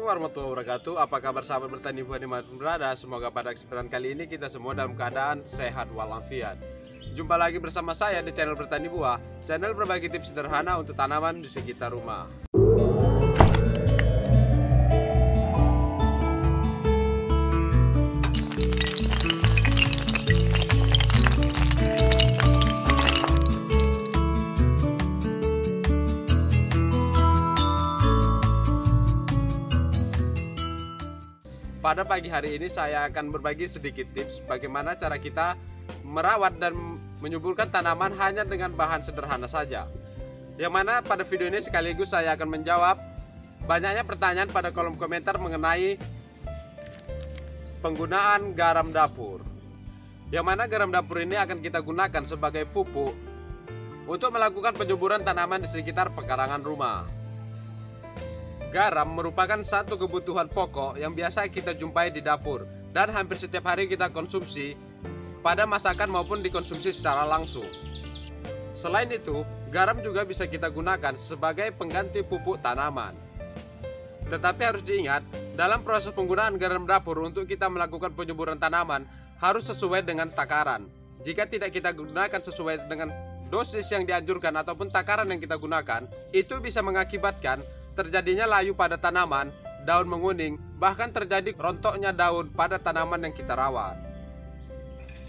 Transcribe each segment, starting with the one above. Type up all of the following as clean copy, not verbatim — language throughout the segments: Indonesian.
warahmatullahi wabarakatuh. Apa kabar sahabat bertani buah dimanapun berada? Semoga pada kesempatan kali ini kita semua dalam keadaan sehat walafiat. Jumpa lagi bersama saya di channel Bertani Buah, channel berbagi tips sederhana untuk tanaman di sekitar rumah. Pada pagi hari ini saya akan berbagi sedikit tips bagaimana cara kita merawat dan menyuburkan tanaman hanya dengan bahan sederhana saja. Yang mana pada video ini sekaligus saya akan menjawab banyaknya pertanyaan pada kolom komentar mengenai penggunaan garam dapur. Yang mana garam dapur ini akan kita gunakan sebagai pupuk untuk melakukan penyuburan tanaman di sekitar pekarangan rumah. Garam merupakan satu kebutuhan pokok yang biasa kita jumpai di dapur dan hampir setiap hari kita konsumsi pada masakan maupun dikonsumsi secara langsung. Selain itu, garam juga bisa kita gunakan sebagai pengganti pupuk tanaman. Tetapi harus diingat, dalam proses penggunaan garam dapur untuk kita melakukan penyuburan tanaman harus sesuai dengan takaran. Jika tidak kita gunakan sesuai dengan dosis yang dianjurkan ataupun takaran yang kita gunakan, itu bisa mengakibatkan terjadinya layu pada tanaman, daun menguning, bahkan terjadi rontoknya daun pada tanaman yang kita rawat.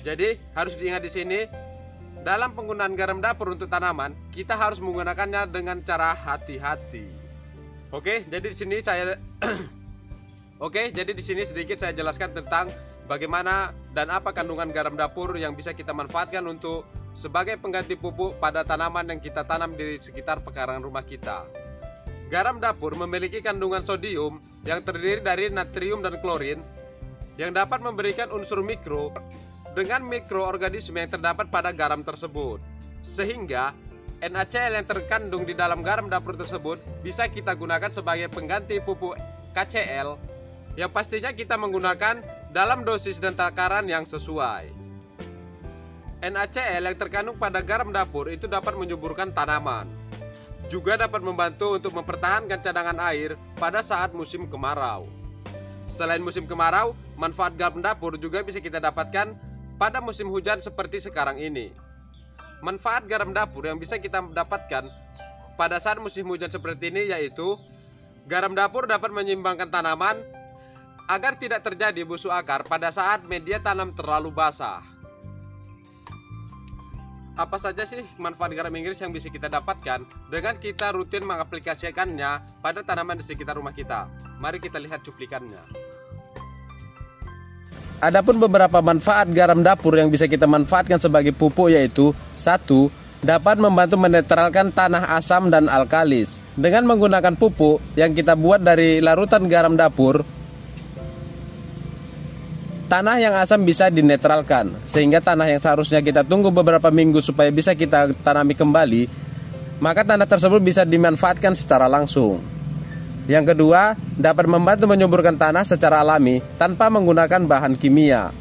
Jadi harus diingat di sini, dalam penggunaan garam dapur untuk tanaman, kita harus menggunakannya dengan cara hati-hati. Oke, jadi di sini sedikit saya jelaskan tentang bagaimana dan apa kandungan garam dapur yang bisa kita manfaatkan untuk sebagai pengganti pupuk pada tanaman yang kita tanam di sekitar pekarangan rumah kita. Garam dapur memiliki kandungan sodium yang terdiri dari natrium dan klorin yang dapat memberikan unsur mikro dengan mikroorganisme yang terdapat pada garam tersebut. Sehingga NaCl yang terkandung di dalam garam dapur tersebut bisa kita gunakan sebagai pengganti pupuk KCl yang pastinya kita menggunakan dalam dosis dan takaran yang sesuai. NaCl yang terkandung pada garam dapur itu dapat menyuburkan tanaman. Juga dapat membantu untuk mempertahankan cadangan air pada saat musim kemarau. Selain musim kemarau, manfaat garam dapur juga bisa kita dapatkan pada musim hujan seperti sekarang ini. Manfaat garam dapur yang bisa kita dapatkan pada saat musim hujan seperti ini yaitu garam dapur dapat menyeimbangkan tanaman agar tidak terjadi busuk akar pada saat media tanam terlalu basah. Apa saja sih manfaat garam Inggris yang bisa kita dapatkan dengan kita rutin mengaplikasikannya pada tanaman di sekitar rumah kita? Mari kita lihat cuplikannya. Adapun beberapa manfaat garam dapur yang bisa kita manfaatkan sebagai pupuk yaitu 1. Dapat membantu menetralkan tanah asam dan alkalis. Dengan menggunakan pupuk yang kita buat dari larutan garam dapur, tanah yang asam bisa dinetralkan, sehingga tanah yang seharusnya kita tunggu beberapa minggu supaya bisa kita tanami kembali, maka tanah tersebut bisa dimanfaatkan secara langsung. Yang kedua, dapat membantu menyuburkan tanah secara alami tanpa menggunakan bahan kimia.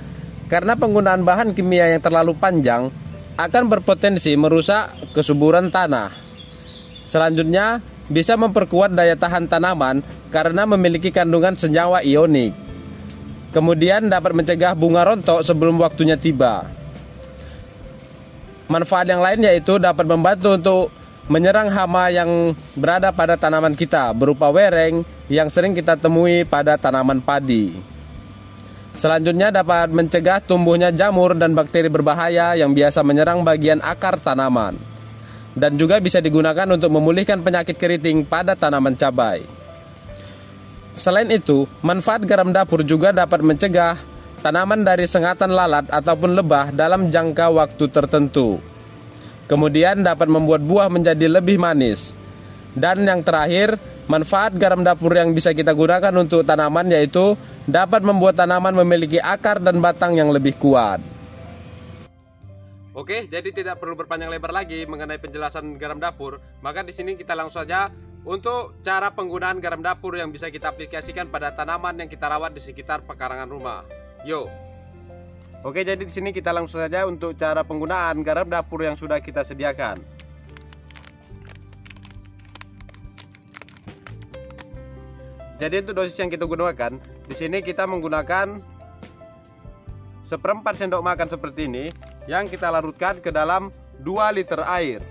Karena penggunaan bahan kimia yang terlalu panjang akan berpotensi merusak kesuburan tanah. Selanjutnya, bisa memperkuat daya tahan tanaman karena memiliki kandungan senyawa ionik. Kemudian dapat mencegah bunga rontok sebelum waktunya tiba. Manfaat yang lain yaitu dapat membantu untuk menyerang hama yang berada pada tanaman kita berupa wereng yang sering kita temui pada tanaman padi. Selanjutnya dapat mencegah tumbuhnya jamur dan bakteri berbahaya yang biasa menyerang bagian akar tanaman. Dan juga bisa digunakan untuk memulihkan penyakit keriting pada tanaman cabai. Selain itu, manfaat garam dapur juga dapat mencegah tanaman dari sengatan lalat ataupun lebah dalam jangka waktu tertentu. Kemudian dapat membuat buah menjadi lebih manis. Dan yang terakhir, manfaat garam dapur yang bisa kita gunakan untuk tanaman yaitu dapat membuat tanaman memiliki akar dan batang yang lebih kuat. Oke, jadi tidak perlu berpanjang lebar lagi mengenai penjelasan garam dapur. Maka di sini kita langsung saja untuk cara penggunaan garam dapur yang bisa kita aplikasikan pada tanaman yang kita rawat di sekitar pekarangan rumah. Yo. Oke, jadi di sini kita langsung saja untuk cara penggunaan garam dapur yang sudah kita sediakan. Jadi untuk dosis yang kita gunakan, di sini kita menggunakan 1/4 sendok makan seperti ini yang kita larutkan ke dalam 2 liter air.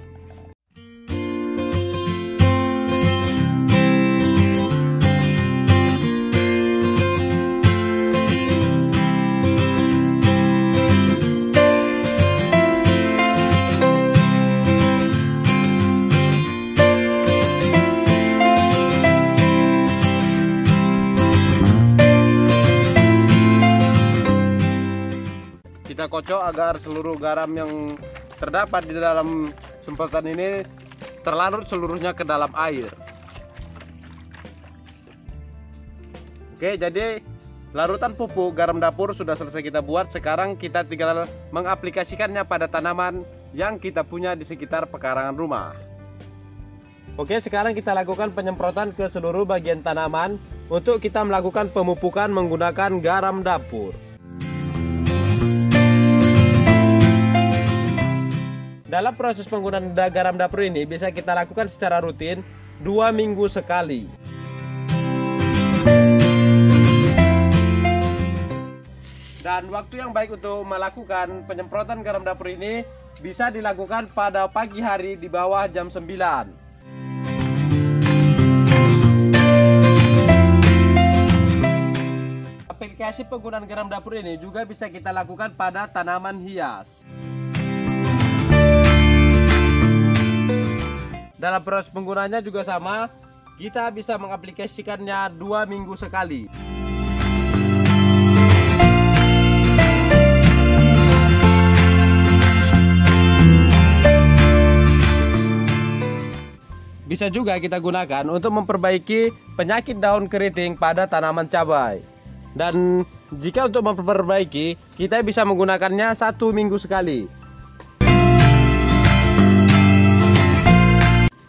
Kita kocok agar seluruh garam yang terdapat di dalam semprotan ini terlarut seluruhnya ke dalam air. Oke, jadi larutan pupuk garam dapur sudah selesai kita buat. Sekarang kita tinggal mengaplikasikannya pada tanaman yang kita punya di sekitar pekarangan rumah. Oke, sekarang kita lakukan penyemprotan ke seluruh bagian tanaman untuk kita melakukan pemupukan menggunakan garam dapur. Dalam proses penggunaan garam dapur ini bisa kita lakukan secara rutin 2 minggu sekali. Dan waktu yang baik untuk melakukan penyemprotan garam dapur ini bisa dilakukan pada pagi hari di bawah jam 9. Aplikasi penggunaan garam dapur ini juga bisa kita lakukan pada tanaman hias. Dalam proses penggunaannya juga sama, kita bisa mengaplikasikannya 2 minggu sekali. Bisa juga kita gunakan untuk memperbaiki penyakit daun keriting pada tanaman cabai. Dan jika untuk memperbaiki, kita bisa menggunakannya 1 minggu sekali.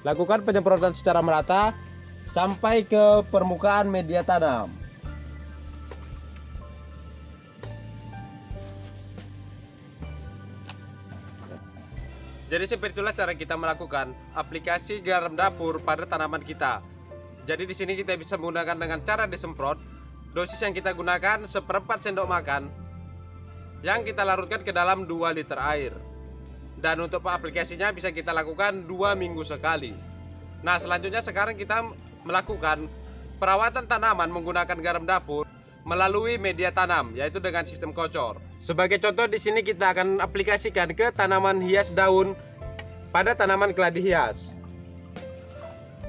Lakukan penyemprotan secara merata sampai ke permukaan media tanam. Jadi seperti itulah cara kita melakukan aplikasi garam dapur pada tanaman kita. Jadi di sini kita bisa menggunakan dengan cara disemprot. Dosis yang kita gunakan 1/4 sendok makan yang kita larutkan ke dalam 2 liter air. Dan untuk aplikasinya bisa kita lakukan 2 minggu sekali. Nah, selanjutnya sekarang kita melakukan perawatan tanaman menggunakan garam dapur melalui media tanam, yaitu dengan sistem kocor. Sebagai contoh di sini kita akan aplikasikan ke tanaman hias daun pada tanaman keladi hias.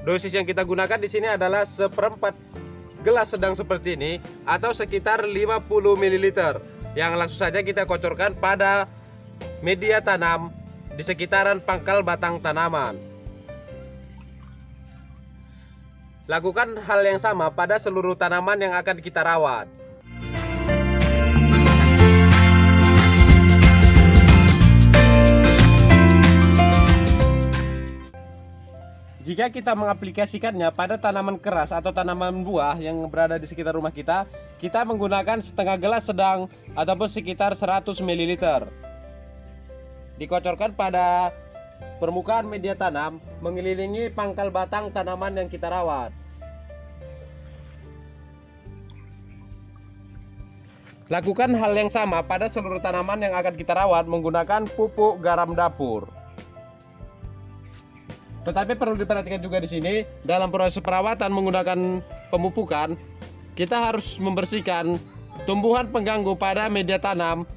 Dosis yang kita gunakan di sini adalah 1/4 gelas sedang seperti ini atau sekitar 50 ml yang langsung saja kita kocorkan pada media tanam di sekitaran pangkal batang tanaman. Lakukan hal yang sama pada seluruh tanaman yang akan kita rawat. Jika kita mengaplikasikannya pada tanaman keras atau tanaman buah yang berada di sekitar rumah kita, kita menggunakan setengah gelas sedang ataupun sekitar 100 ml. Dikocorkan pada permukaan media tanam mengelilingi pangkal batang tanaman yang kita rawat. Lakukan hal yang sama pada seluruh tanaman yang akan kita rawat menggunakan pupuk garam dapur. Tetapi perlu diperhatikan juga di sini dalam proses perawatan menggunakan pemupukan, kita harus membersihkan tumbuhan pengganggu pada media tanam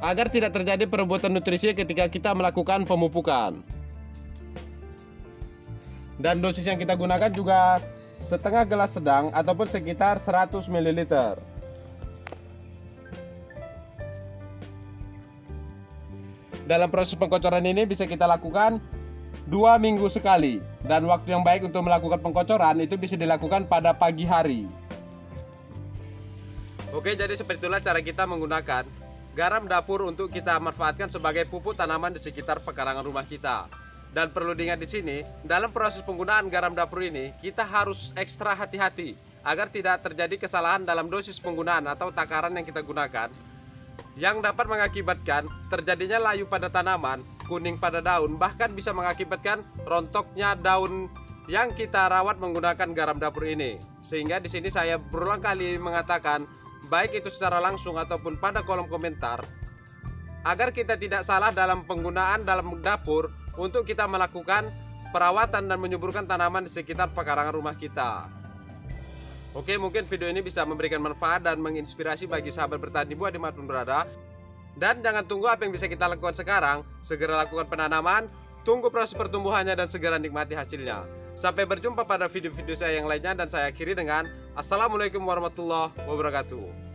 agar tidak terjadi perebutan nutrisi ketika kita melakukan pemupukan. Dan dosis yang kita gunakan juga setengah gelas sedang ataupun sekitar 100 ml. Dalam proses pengkocoran ini bisa kita lakukan 2 minggu sekali. Dan waktu yang baik untuk melakukan pengkocoran itu bisa dilakukan pada pagi hari. Oke, jadi seperti itulah cara kita menggunakan garam dapur untuk kita manfaatkan sebagai pupuk tanaman di sekitar pekarangan rumah kita. Dan perlu diingat di sini, dalam proses penggunaan garam dapur ini, kita harus ekstra hati-hati agar tidak terjadi kesalahan dalam dosis penggunaan atau takaran yang kita gunakan, yang dapat mengakibatkan terjadinya layu pada tanaman, kuning pada daun, bahkan bisa mengakibatkan rontoknya daun yang kita rawat menggunakan garam dapur ini. Sehingga di sini saya berulang kali mengatakan, baik itu secara langsung ataupun pada kolom komentar, agar kita tidak salah dalam penggunaan dalam dapur untuk kita melakukan perawatan dan menyuburkan tanaman di sekitar pekarangan rumah kita. Oke, mungkin video ini bisa memberikan manfaat dan menginspirasi bagi sahabat bertani buah dimanapun berada. Dan jangan tunggu apa yang bisa kita lakukan sekarang, segera lakukan penanaman, tunggu proses pertumbuhannya dan segera nikmati hasilnya. Sampai berjumpa pada video-video saya yang lainnya, dan saya akhiri dengan Assalamualaikum warahmatullahi wabarakatuh.